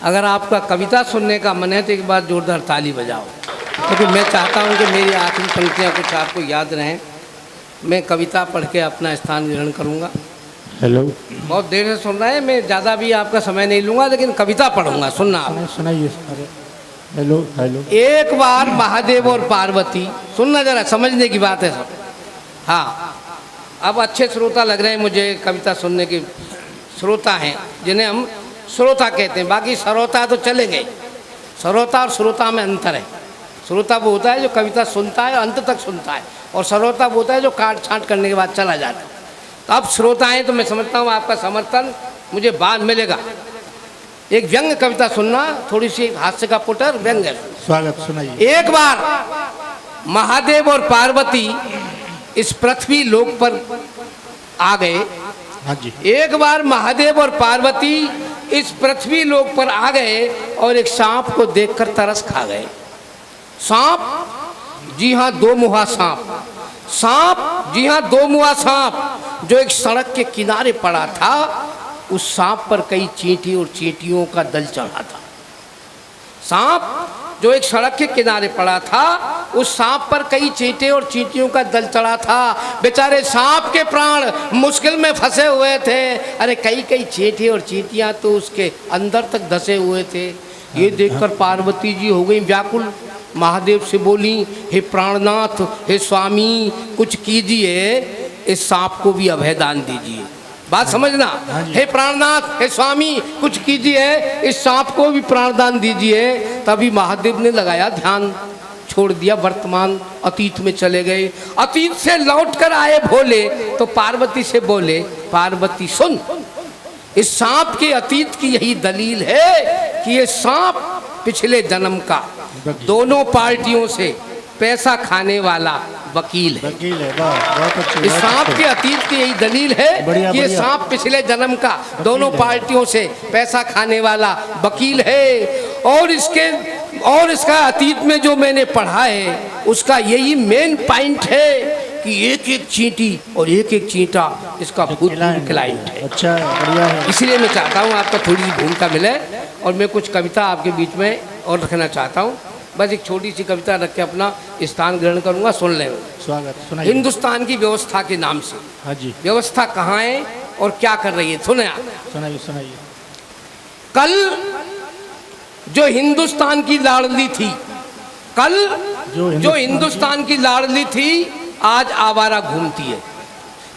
अगर आपका कविता सुनने का मन है तो एक बार जोरदार ताली बजाओ, क्योंकि मैं चाहता हूं कि मेरी आखिरी पंक्तियां कुछ आपको याद रहें। मैं कविता पढ़ के अपना स्थान ग्रहण करूंगा। हेलो, बहुत देर से सुन रहे हैं, मैं ज़्यादा भी आपका समय नहीं लूँगा, लेकिन कविता पढ़ूंगा, सुनना आप। सुनाइए। Hello hello. एक बार महादेव और पार्वती, सुनना जरा, समझने की बात है सब। हाँ, अब अच्छे श्रोता लग रहे हैं मुझे, कविता सुनने के श्रोता हैं जिन्हें हम श्रोता कहते हैं, बाकी श्रोता तो चले गए। श्रोता और श्रोता में अंतर है। श्रोता वो होता है जो कविता सुनता है, अंत तक सुनता है, और श्रोता वो होता है जो काट छांट करने के बाद चला जाता है। तो अब श्रोता हैं तो मैं समझता हूँ आपका समर्थन मुझे बाद मिलेगा। एक व्यंग कविता सुनना, थोड़ी सी हास्य का पुटर व्यंग है। स्वागत, सुनाइए। एक बार महादेव और पार्वती इस पृथ्वी लोक पर आ गए। हाँ जी। एक बार महादेव और पार्वती इस पृथ्वी लोक पर आ गए और एक सांप को देखकर तरस खा गए। सांप, जी हाँ, दो मुहा सांप। सांप, जी हाँ, दो मुहा सांप जो एक सड़क के किनारे पड़ा था। उस सांप पर कई चींटी और चींटियों का दल चढ़ा था। सांप जो एक सड़क के किनारे पड़ा था, उस सांप पर कई चींटे और चींटियों का दल चढ़ा था। बेचारे सांप के प्राण मुश्किल में फंसे हुए थे। अरे कई कई चींटे और चींटियां तो उसके अंदर तक धसे हुए थे। ये देखकर पार्वती जी हो गई व्याकुल। महादेव से बोली, हे प्राणनाथ, हे स्वामी, कुछ कीजिए, इस सांप को भी अभयदान दीजिए। बात समझना, हे प्राणनाथ, हे स्वामी, कुछ कीजिए, इस सांप को भी प्राणदान दीजिए। तभी महादेव ने लगाया ध्यान, छोड़ दिया वर्तमान, अतीत में चले गए। अतीत से लौटकर आए भोले तो पार्वती से बोले, पार्वती सुन, इस सांप के अतीत की यही दलील है कि ये सांप पिछले जन्म का दोनों पार्टियों से पैसा खाने वाला वकील है। बहुत अच्छे। इस सांप के अतीत की यही दलील है कि ये सांप पिछले जन्म का दोनों पार्टियों से पैसा खाने वाला वकील है। और इसका अतीत में जो मैंने पढ़ा है उसका यही मेन पॉइंट है कि एक एक चींटी और एक एक चींटा इसका भूतपूर्व क्लाइंट है। अच्छा, बढ़िया है। इसलिए मैं चाहता हूँ आपका थोड़ी सी भूमिका मिले और मैं कुछ कविता आपके बीच में और रखना चाहता हूँ। बस एक छोटी सी कविता रख के अपना स्थान ग्रहण करूंगा, सुन लें। स्वागत, सुनाइए। हिंदुस्तान की व्यवस्था के नाम से। हाँ जी। व्यवस्था कहाँ है और क्या कर रही है, सुने आप। सुनाइए सुनाइए। कल जो हिंदुस्तान की लाडली थी, कल जो हिंदुस्तान की लाडली थी, आज आवारा घूमती है।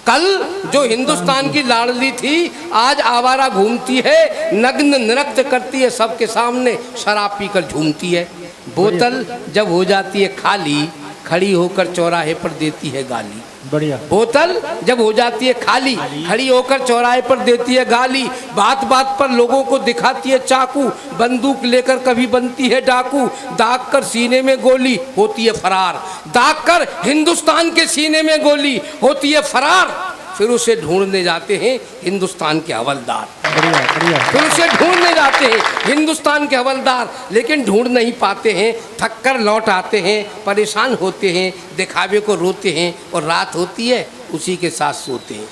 कल जो हिंदुस्तान की लाडली थी, आज आवारा घूमती है, नग्न नृत्य करती है सबके सामने, शराब पीकर झूमती है। बोतल जब हो जाती है खाली, खड़ी होकर चौराहे पर देती है गाली। बढ़िया। बोतल जब हो जाती है खाली, खड़ी होकर चौराहे पर देती है गाली। बात बात पर लोगों को दिखाती है चाकू, बंदूक लेकर कभी बनती है डाकू। दाग कर सीने में गोली होती है फरार, दाग कर हिंदुस्तान के सीने में गोली होती है फरार। फिर उसे ढूंढने जाते हैं हिंदुस्तान के हवलदार। बढ़िया बढ़िया। फिर उसे ढूंढने जाते हैं हिंदुस्तान के हवलदार, लेकिन ढूंढ नहीं पाते हैं। थक कर लौट आते हैं, परेशान होते हैं, दिखावे को रोते हैं, और रात होती है उसी के साथ सोते हैं।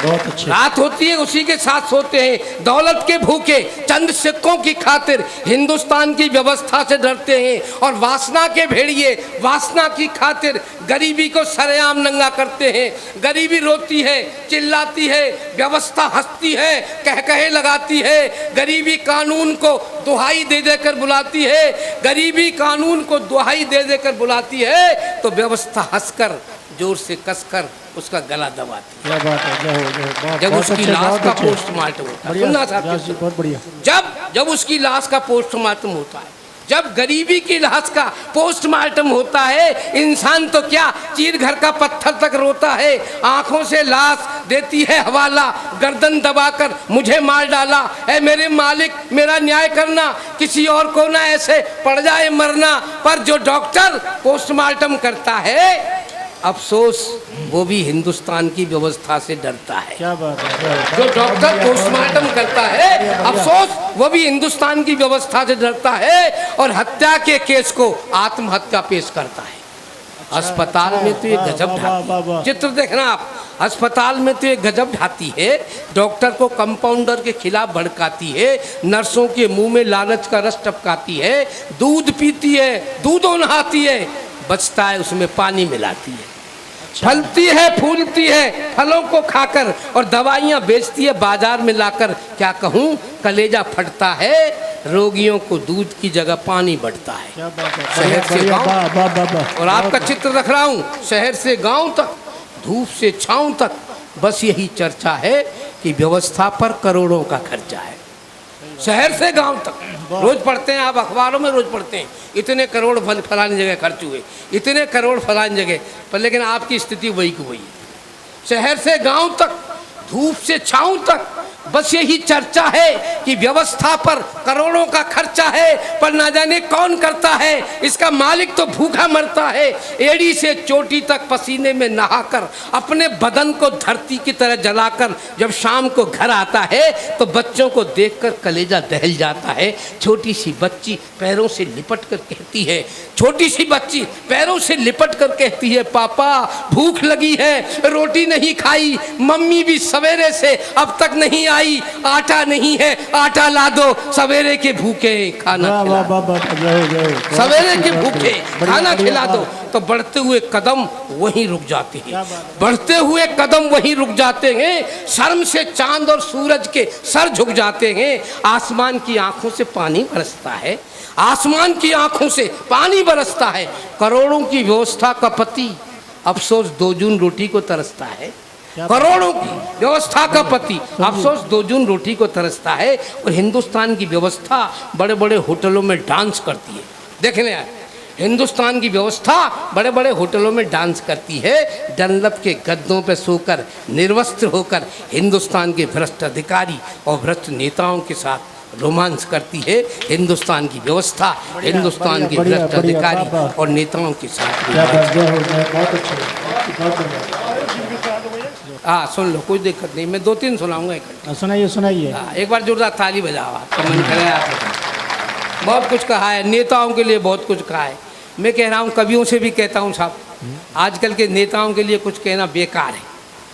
बहुत अच्छे। रात होती है उसी के साथ सोते हैं। दौलत के भूखे चंद सिक्कों की खातिर हिंदुस्तान की व्यवस्था से डरते हैं, और वासना के भेड़िए वासना की खातिर गरीबी को सरेआम नंगा करते हैं। गरीबी रोती है, चिल्लाती है, व्यवस्था हंसती है, कह कहे लगाती है। गरीबी कानून को दुहाई दे देकर बुलाती है, गरीबी कानून को दुहाई दे देकर बुलाती है, तो व्यवस्था हंसकर जोर से कसकर उसका गला दबाती है। क्या बात है, जय हो, जय हो। जब उसकी लाश का पोस्टमार्टम होता है, सुनना साहब, बहुत बढ़िया। जब उसकी लाश का पोस्टमार्टम होता है, जब गरीबी की लाश का पोस्टमार्टम होता है, इंसान तो क्या, चीर घर का पत्थर तक रोता है। आंखों से लाश देती है हवाला, गर्दन दबाकर मुझे मार डाला। ऐ मेरे मालिक, मेरा न्याय करना, किसी और को ना ऐसे पड़ जाए मरना। पर जो डॉक्टर पोस्टमार्टम करता है, अफसोस वो भी हिंदुस्तान की व्यवस्था से डरता है। क्या बात है। जो डॉक्टर पोस्टमार्टम करता है, अफसोस वो भी हिंदुस्तान की व्यवस्था से डरता है, और हत्या के केस को आत्महत्या पेश करता है। अस्पताल में तो ये गजब वाह, ढाती वाह, वाह। है। चित्र देखना आप, अस्पताल में तो ये गजब ढाती है, डॉक्टर को कंपाउंडर के खिलाफ भड़काती है, नर्सों के मुंह में लालच का रस टपकाती है, दूध पीती है, दूधों नहाती है, बचता है उसमें पानी मिलाती है, फलती है फूलती है फलों को खाकर, और दवाइयाँ बेचती है बाजार में लाकर। क्या कहूँ, कलेजा फटता है, रोगियों को दूध की जगह पानी बढ़ता है। क्या बात है, शहर से बढ़िया, गांव, वाह, वाह, वाह, वाह। और आपका चित्र रख रहा हूँ, शहर से गांव तक, धूप से छांव तक, बस यही चर्चा है कि व्यवस्था पर करोड़ों का खर्चा है। शहर से गांव तक रोज पढ़ते हैं आप, अखबारों में रोज पढ़ते हैं, इतने करोड़ फलानी जगह खर्च हुए, इतने करोड़ फलानी जगह पर, लेकिन आपकी स्थिति वही की वही है। शहर से गांव तक, धूप से छांव तक, बस यही चर्चा है कि व्यवस्था पर करोड़ों का खर्चा है, पर ना जाने कौन करता है, इसका मालिक तो भूखा मरता है। एड़ी से चोटी तक पसीने में नहाकर, अपने बदन को धरती की तरह जलाकर जब शाम को घर आता है तो बच्चों को देखकर कलेजा दहल जाता है। छोटी सी बच्ची पैरों से लिपट कर कहती है, छोटी सी बच्ची पैरों से लिपट कर कहती है, पापा भूख लगी है, रोटी नहीं खाई, मम्मी भी सवेरे से अब तक नहीं आई, आटा नहीं है, आटा ला दो, सवेरे के भूखे खाना वाह, खिला वाह, वाह, वाह, जय हो, जय हो। सवेरे के भूखे बढ़िया, खाना बढ़िया, खिला दो, वाह। तो बढ़ते हुए कदम वहीं रुक जाते हैं, क्या बात है। बढ़ते हुए कदम वहीं रुक जाते हैं, शर्म से चांद और सूरज के सर झुक जाते हैं, आसमान की आंखों से पानी बरसता है, आसमान की आंखों से पानी बरसता है, करोड़ों की व्यवस्था का पति अफसोस 2 जून रोटी को तरसता है, करोड़ों की व्यवस्था का पति अफसोस 2 जून रोटी को तरसता है, और हिंदुस्तान की व्यवस्था बड़े बड़े होटलों में डांस करती है। देखने आए, हिंदुस्तान की व्यवस्था बड़े बड़े होटलों में डांस करती है, डनलप के गद्दों पर सोकर निर्वस्त्र होकर हिंदुस्तान के भ्रष्ट अधिकारी और भ्रष्ट नेताओं के साथ रोमांस करती है। हिंदुस्तान की व्यवस्था हिंदुस्तान के बढ़िया, भ्रष्ट बढ़िया, अधिकारी वाह, वाह। और नेताओं के साथ क्या रोमांस। बात, जय हो, जय, बहुत अच्छे, बहुत बढ़िया। हाँ सुन लो, कोई दिक्कत नहीं, मैं 2-3 सुनाऊंगा एक। सुनाइए, सुनाइए। हाँ, एक बार जोरदार ताली बजाओ, आपका मन करे आप। बहुत कुछ कहा है, नेताओं के लिए बहुत कुछ कहा है। मैं कह रहा हूँ, कवियों से भी कहता हूँ साहब, आजकल के नेताओं के लिए कुछ कहना बेकार है,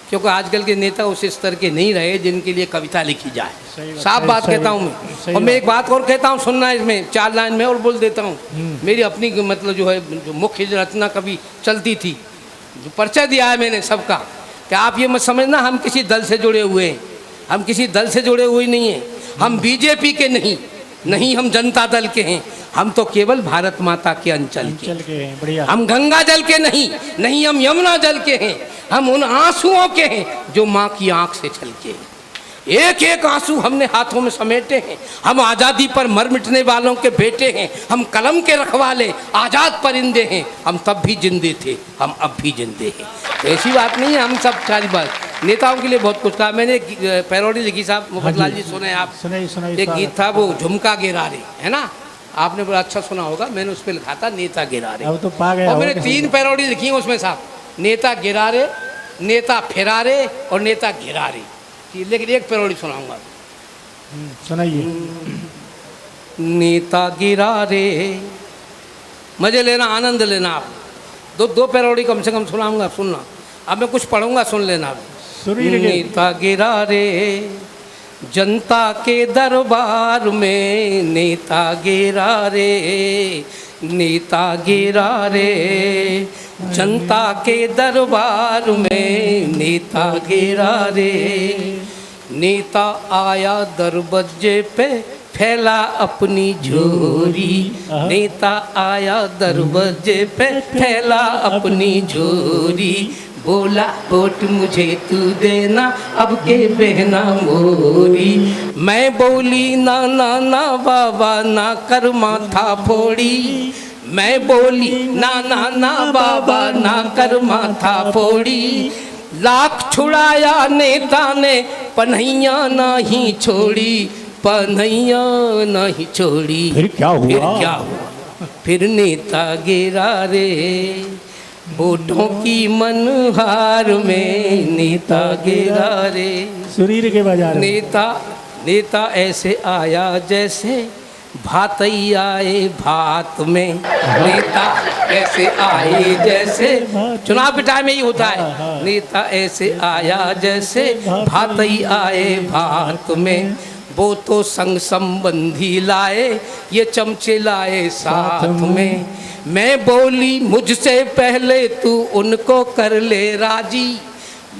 क्योंकि आजकल के नेता उस स्तर के नहीं रहे जिनके लिए कविता लिखी जाए। साफ बात कहता हूँ मैं। और मैं एक बात और कहता हूँ, सुनना इसमें 4 लाइन में और बोल देता हूँ। मेरी अपनी मतलब जो है, जो मुख्य रचना कभी चलती थी, जो परिचय दिया है मैंने सबका, कि आप ये मत समझना हम किसी दल से जुड़े हुए हैं, हम किसी दल से जुड़े हुए नहीं हैं, हम बीजेपी के नहीं हम जनता दल के हैं, हम तो केवल भारत माता के अंचल के हैं। बढ़िया। हम गंगा जल के नहीं हम यमुना जल के हैं, हम उन आंसुओं के हैं जो माँ की आंख से छलके हैं। एक एक आंसू हमने हाथों में समेटे हैं, हम आज़ादी पर मर मिटने वालों के बेटे हैं, हम कलम के रखवाले आज़ाद परिंदे हैं, हम तब भी जिंदे थे, हम अब भी जिंदे हैं। तो ऐसी बात नहीं है, हम सब सारी बात नेताओं के लिए बहुत कुछ कहा। मैंने पैरोडी लिखी साहब, मुफतलाल जी सुने आप, सुनाइए। एक गीत था वो झुमका गिरारे, है ना, आपने बड़ा अच्छा सुना होगा, मैंने उस पर लिखा था नेता गिरारे। अब तो पा गया। और मैंने 3 पैरोडी लिखी हैं उसमें साहब, नेता गिरारे, नेता फिरारे और नेता घिरारे। लेकिन एक पैरोडी सुनाऊंगा, सुनाइए। नेता गिरारे, मजे लेना, आनंद लेना आप। 2 पैरोडी कम से कम सुनाऊंगा, सुनना। अब मैं कुछ पढ़ूंगा, सुन लेना आप। नेता गिरारे जनता के दरबार में, नेता गिरारे, नेता गिरारे जनता के दरबार में, नेता गिरारे। नेता आया दरवाजे पे फैला अपनी झोरी, नेता आया दरवाजे पे फैला अपनी झोरी, बोला वोट मुझे तू देना अब के बहना मोरी। मैं बोली ना ना ना बाबा ना कर माथा फोड़ी, मैं बोली ना ना ना बाबा ना कर माथा फोड़ी। लाख छुड़ाया नेता ने पन्हैया नहीं छोड़ी, पन्हैया नहीं छोड़ी। फिर क्या हुआ? फिर नेता गिरा रे वोटों की मनहार में, नेता गिरा रे। शरीर के बाजार नेता ऐसे आया जैसे भात ही आए भात में, नेता ऐसे आए जैसे, चुनाव के टाइम यही होता है, नेता ऐसे आया जैसे भात ही आए भात में, वो तो संग संबंधी लाए, ये चमचे लाए साथ में, मैं बोली मुझसे पहले तू उनको कर ले राजी,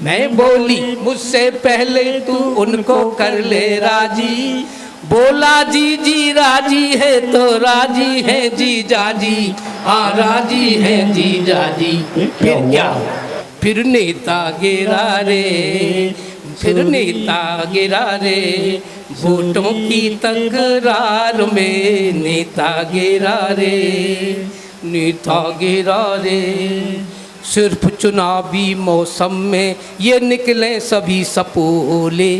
मैं बोली मुझसे पहले तू उनको कर ले राजी, बोला जी जी राजी है तो राजी है जी जाजी, हाँ राजी है जी जाजी। फिर क्या, फिर नेता गिरा रे, फिर नेता गिरा रे, वोटों की तकरार में नेता गिरा रे, नेता गिरा रे, सिर्फ चुनावी मौसम में ये निकले सभी सपोले,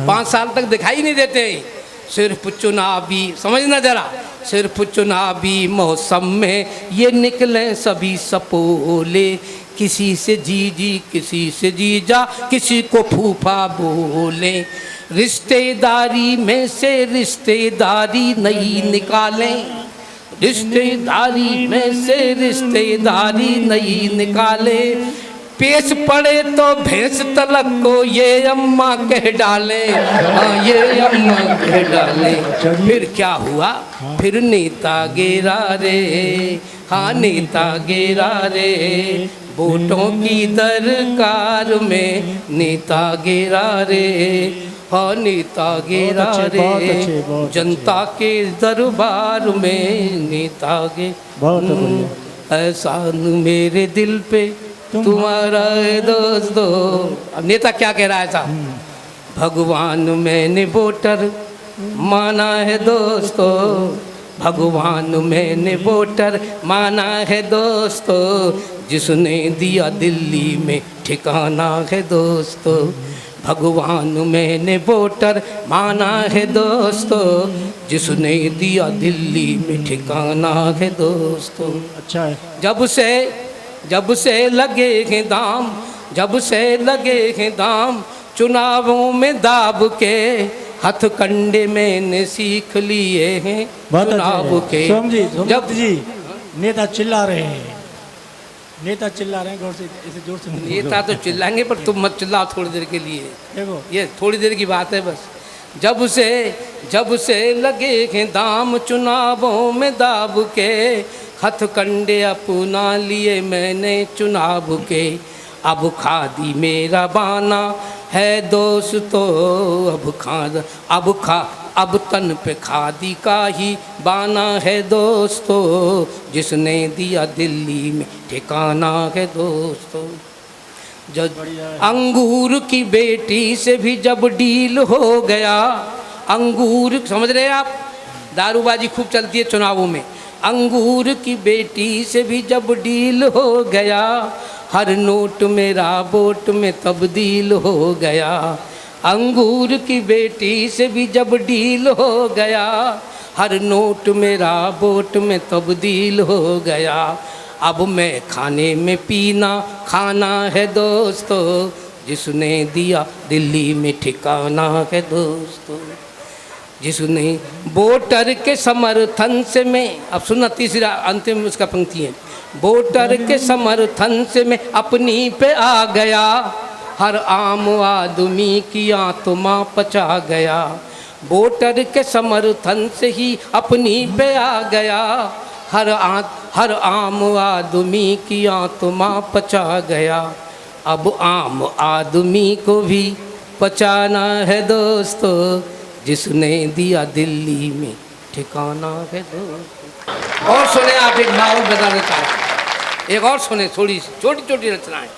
5 साल तक दिखाई नहीं देते, सिर्फ चुनावी, समझना जरा, सिर्फ चुनावी मौसम में ये निकले सभी सपोले, किसी से जी किसी से जीजा, किसी को फूफा बोले, रिश्तेदारी में से रिश्तेदारी नहीं निकालें, रिश्तेदारी में से रिश्तेदारी नहीं निकाले, पेश पड़े तो भैंस तलक को ये अम्मा कह डाले, हाँ ये अम्मा कह डाले। फिर क्या हुआ, फिर नेता गिरा रे, हाँ नेता गिरा रे, वोटों की दरकार में नेता गिरा रे, हाँ नेता गिरा रे, जनता के दरबार में नेता गे, एहसान मेरे दिल पे तुम्हारा है दोस्तों। अब नेता क्या कह रहा है साहब, भगवान मैंने वोटर माना है दोस्तों, भगवान मैंने वोटर माना है दोस्तों, जिसने दिया दिल्ली में ठिकाना है दोस्तों, भगवान मैंने वोटर माना है दोस्तों, जिसने दिया दिल्ली में ठिकाना है दोस्तों। अच्छा है। जब से लगे हैं दाम, जब से लगे हैं दाम, चुनावों में दाब के हथकंडे मैंने सीख लिए हैं चुनाव के। जब जी नेता चिल्ला रहे हैं, नेता चिल्ला रहे हैं, गौर से इसे जोर से। नेता तो चिल्लाएंगे पर तुम मत चिल्लाओ थोड़ी देर के लिए, देखो ये थोड़ी देर की बात है बस। जब से लगे हैं दाम, चुनावों में दाब के हथकंडे अपना लिए मैंने चुनाव के, अब खादी मेरा बाना है दोस्तों, अब तन पे खादी का ही बाना है दोस्तों, जिसने दिया दिल्ली में ठिकाना है दोस्तों। जब अंगूर की बेटी से भी जब डील हो गया, अंगूर समझ रहे आप, दारूबाजी खूब चलती है चुनावों में, अंगूर की बेटी से भी जब डील हो गया, हर नोट मेरा वोट में तब्दील हो गया, अंगूर की बेटी से भी जब डील हो गया, हर नोट मेरा वोट में तब्दील हो गया, अब मैं खाने में पीना खाना है दोस्तों, जिसने दिया दिल्ली में ठिकाना है दोस्तों, जिसने वोटर के समर्थन से मैं, अब सुनना तीसरा अंतिम उसका पंक्ति है, वोटर के समर्थन से मैं अपनी पे आ गया, हर आम आदमी की आत्मा पचा गया, वोटर के समर्थन से ही अपनी पे आ गया, हर आम आदमी की आत्मा पचा गया, अब आम आदमी को भी पचाना है दोस्तों, जिसने दिया दिल्ली में ठिकाना है दोस्तों। और सुने आप, एक माहौल बता देता है, एक और सुने, थोड़ी छोटी छोटी रचनाएं।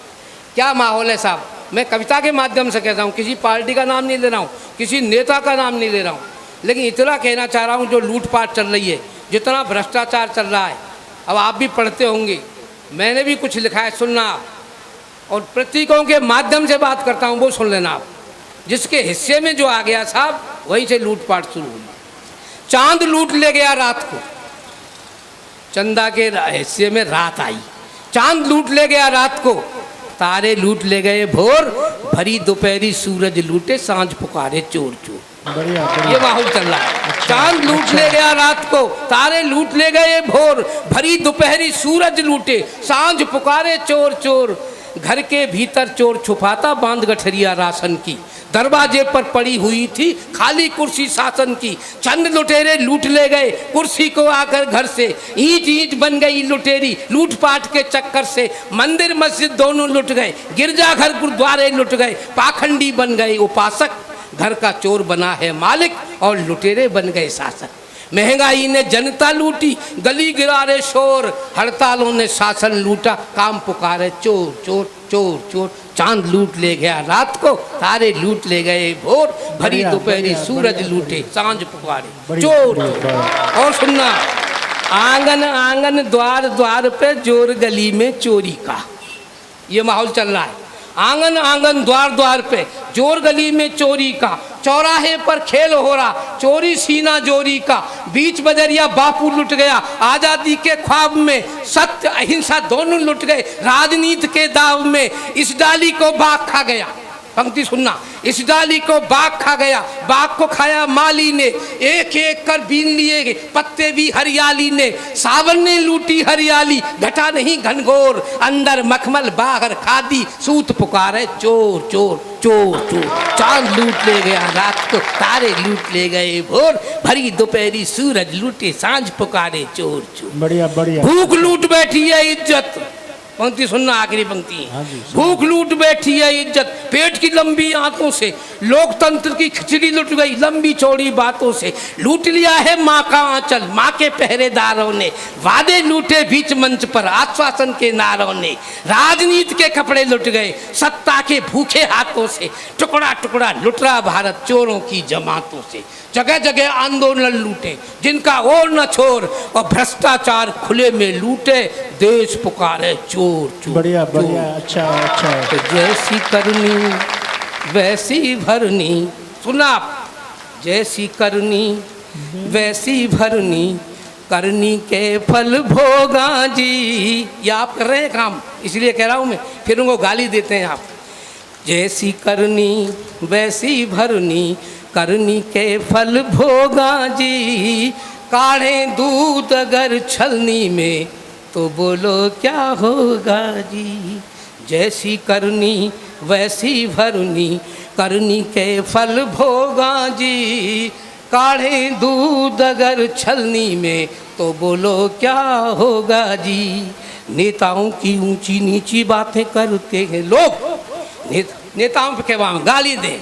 क्या माहौल है साहब, मैं कविता के माध्यम से कहता हूँ, किसी पार्टी का नाम नहीं ले रहा हूँ, किसी नेता का नाम नहीं ले रहा हूँ, लेकिन इतना कहना चाह रहा हूँ, जो लूटपाट चल रही है, जितना भ्रष्टाचार चल रहा है, अब आप भी पढ़ते होंगे, मैंने भी कुछ लिखा है, सुनना आप, और प्रतीकों के माध्यम से बात करता हूँ, वो सुन लेना आप। जिसके हिस्से में जो आ गया साहब, वहीं से लूटपाट शुरू हुई। चांद लूट ले गया रात को, चंदा के हिस्से में रात आई, चांद लूट ले गया रात को, तारे लूट ले गए भोर, भरी दोपहरी सूरज लूटे, सांझ पुकारे चोर चोर। बढ़िया, ये माहौल चल रहा है। चांद लूट ले गया रात को, तारे लूट ले गए भोर, भरी दोपहरी सूरज लूटे, सांझ पुकारे चोर चोर। घर के भीतर चोर छुपाता बांध गठरिया राशन की, दरवाजे पर पड़ी हुई थी खाली कुर्सी शासन की। चंद लुटेरे लूट ले गए कुर्सी को आकर घर से, ईंट ईंट बन गई लुटेरी लूटपाट के चक्कर से। मंदिर मस्जिद दोनों लुट गए, गिरजाघर गुरुद्वारे लुट गए, पाखंडी बन गए उपासक। घर का चोर बना है मालिक और लुटेरे बन गए शासक। महंगाई ने जनता लूटी, गली गिरारे शोर, हड़तालों ने शासन लूटा, काम पुकारे चोर चोर चोर चोर। चांद लूट ले गया रात को, तारे लूट ले गए भोर, भरी दोपहरी सूरज लूटे, सांझ पुकारे चोर चोर। और सुनना, आंगन आंगन द्वार द्वार पे जोर, गली में चोरी का, ये माहौल चल रहा है। आंगन आंगन द्वार द्वार पे जोर, गली में चोरी का, चौराहे पर खेल हो रहा चोरी सीना जोरी का। बीच बजरिया बापू लुट गया, आजादी के ख्वाब में सत्य अहिंसा दोनों लुट गए, राजनीति के दाव में इस डाली को बाघ खा गया। पंक्ति सुनना, इस डाली को बाघ खा गया, बाघ को खाया माली ने, एक एक कर बीन लिए पत्ते भी हरियाली ने। सावन ने लूटी हरियाली, घटा नहीं घनघोर, अंदर मखमल बाहर खादी, सूत पुकारे चोर चोर चोर चोर। चांद लूट ले गया रात को, तारे लूट ले गए भोर, भरी दोपहरी सूरज लूटे, सांझ पुकारे चोर चोर। बढ़िया बढ़िया। भूख लूट बैठी है इज्जत, पंक्ति सुनना, आखिरी पंक्ति। भूख लूट बैठी है इज्जत, पेट की लंबी आंतों से, लोकतंत्र की खिचड़ी लुट गई लंबी चौड़ी बातों से। लूट लिया है माँ का आंचल, माँ के पहरेदारों ने, वादे लूटे बीच मंच पर आश्वासन के नारों ने। राजनीति के कपड़े लुट गए सत्ता के भूखे हाथों से, टुकड़ा टुकड़ा लुट रहा भारत चोरों की जमातों से। जगह जगह आंदोलन लूटे जिनका और न छोर, और भ्रष्टाचार खुले में लूटे, देश पुकारे चोर चोर। बढ़िया बढ़िया, अच्छा अच्छा। तो जैसी करनी वैसी भरनी, सुना आप, जैसी करनी वैसी भरनी, करनी के फल भोगा जी। ये आप कर रहे हैं काम, इसलिए कह रहा हूँ मैं, फिर उनको गाली देते हैं आप। जैसी करनी वैसी भरनी, करनी के फल भोगा जी। काढ़े दूध अगर छलनी में, तो बोलो क्या होगा जी। जैसी करनी वैसी भरनी, करनी के फल भोगा जी। काढ़े दूध अगर छलनी में, तो बोलो क्या होगा जी। नेताओं की ऊंची नीची बातें करते हैं लोग, नेताओं पे कहवा गाली दें,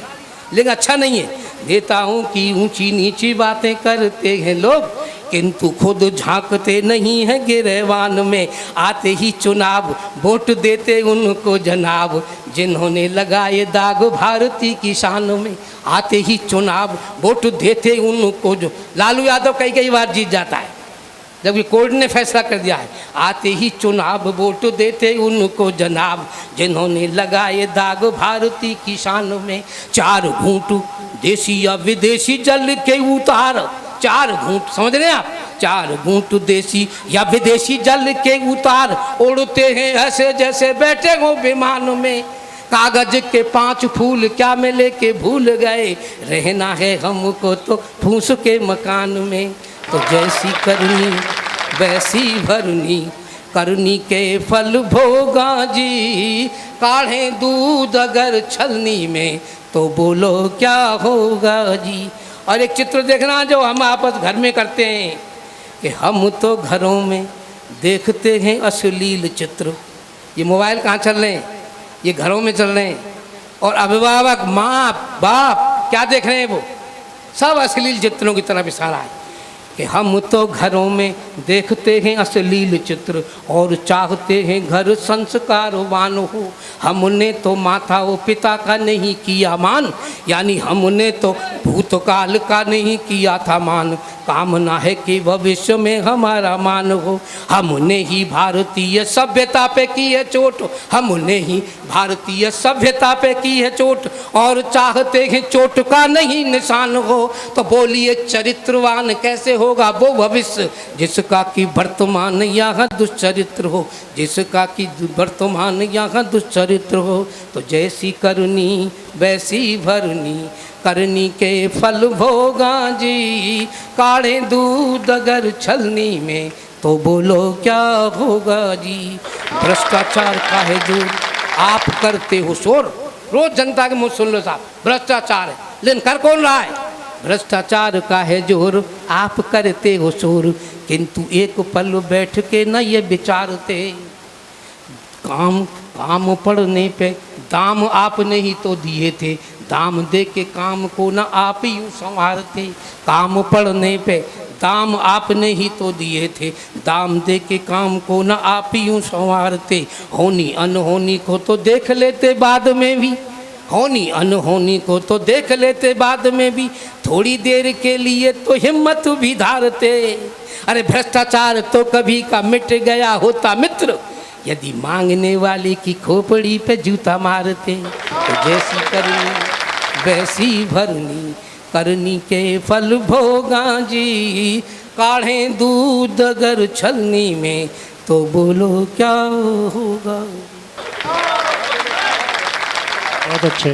लेकिन अच्छा नहीं है। नेताओं की ऊंची नीची बातें करते हैं लोग, किंतु खुद झांकते नहीं हैं गिरेवान में। आते ही चुनाव वोट देते उनको जनाब, जिन्होंने लगाए दाग भारती की शान में। आते ही चुनाव वोट देते उनको, जो लालू यादव कई बार जीत जाता है, जबकि कोर्ट ने फैसला कर दिया है। आते ही चुनाव वोट देते उनको जनाब, जिन्होंने लगाए दाग भारती की शान में। चार घूंट देसी या विदेशी जल के उतार, चार घूंट, समझ रहे हैं आप, चार घूंट देसी या विदेशी जल के उतार। उड़ते हैं ऐसे जैसे बैठे हो विमान में। कागज के 5 फूल क्या में लेके भूल गए, रहना है हमको तो फूस के मकान में। तो जैसी करनी वैसी भरनी, करनी के फल भोगा जी। काढ़े दूध अगर छलनी में, तो बोलो क्या होगा जी। और एक चित्र देखना जो हम आपस घर में करते हैं, कि हम तो घरों में देखते हैं अश्लील चित्र। ये मोबाइल कहाँ चल रहे हैं, ये घरों में चल रहे हैं। और अभिभावक माँ बाप क्या देख रहे हैं, वो सब अश्लील चित्रों की तरफ इशारा है। कि हम तो घरों में देखते हैं अश्लील चित्र, और चाहते हैं घर संस्कारवान हो। हमने तो माता व पिता का नहीं किया मान, यानी हमने तो भूतकाल का नहीं किया था मान। कामना है कि भविष्य में हमारा मान हो। हमने ही भारतीय सभ्यता पे की है चोट, हमने ही भारतीय सभ्यता पे की है चोट, और चाहते हैं चोट का नहीं निशान हो। तो बोलिए चरित्रवान कैसे होगा वो भविष्य, जिसका कि वर्तमान यहाँ दुष्चरित्र हो, जिसका कि वर्तमान यहाँ दुष्चरित्र हो। तो जैसी करनी वैसी भरनी करनी के फल भोगा जी। काढ़े दूध अगर छलनी में तो बोलो क्या होगा जी। भ्रष्टाचार का है जो आप करते हो शोर, रोज जनता के मुंह सुन लो साहब भ्रष्टाचार है, लेकिन कर कौन रहा है? भ्रष्टाचार का है जोर, आप करते हो शोर, किंतु एक पल बैठ के न ये विचारते। काम पड़ने पे दाम आपने ही तो दिए थे, दाम दे के काम को न आप यूँ संवारते। काम पड़ने पे दाम आपने ही तो दिए थे, दाम दे के काम को न आप यूँ संवारते। होनी अनहोनी को तो देख लेते बाद में भी, होनी अनहोनी को तो देख लेते बाद में भी, थोड़ी देर के लिए तो हिम्मत भी धारते। अरे भ्रष्टाचार तो कभी का मिट गया होता मित्र, यदि मांगने वाले की खोपड़ी पे जूता मारते। तो जैसी करनी वैसी भरनी करनी के फल भोगा जी। काढ़े दूध अगर छलनी में तो बोलो क्या होगा। बहुत अच्छे।